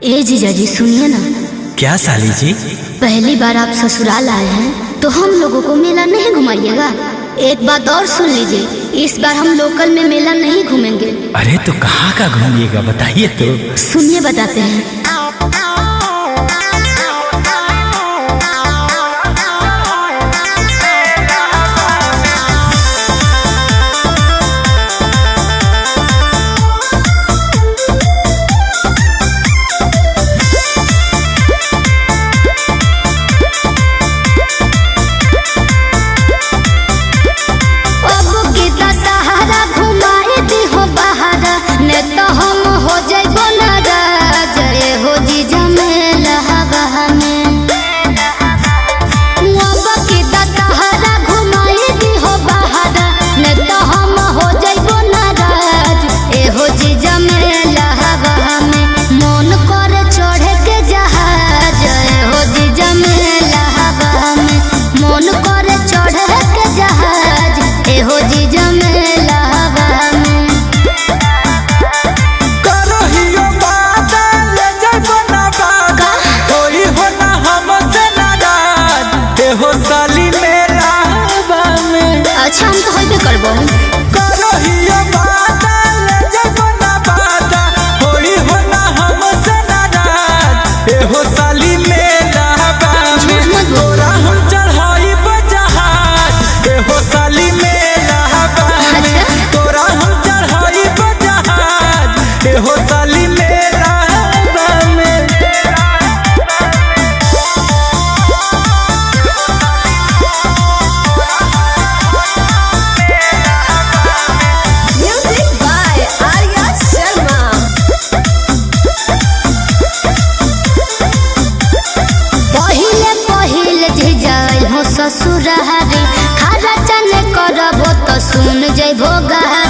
ए जीजा जी सुनिए ना। क्या साली जी? पहली बार आप ससुराल आए हैं तो हम लोगों को मेला नहीं घुमाइएगा। एक बात और सुन लीजिए, इस बार हम लोकल में मेला नहीं घूमेंगे। अरे तो कहाँ का घूमिएगा बताइए तो। सुनिए बताते हैं। अच्छा हम तो होइबे करबो। करहियो बादा ले जइबो ना बादा, होई हो ना हमसे नाराज। एहो साली मेला बामे तोरा हम चढ़ाइब जहाज। एहो साली मेला बामे तोरा हम चढ़ाइब जहाज। एहो साली मेला बामे। ससुरारी खारा चने करबो तो सुन जइबो गा।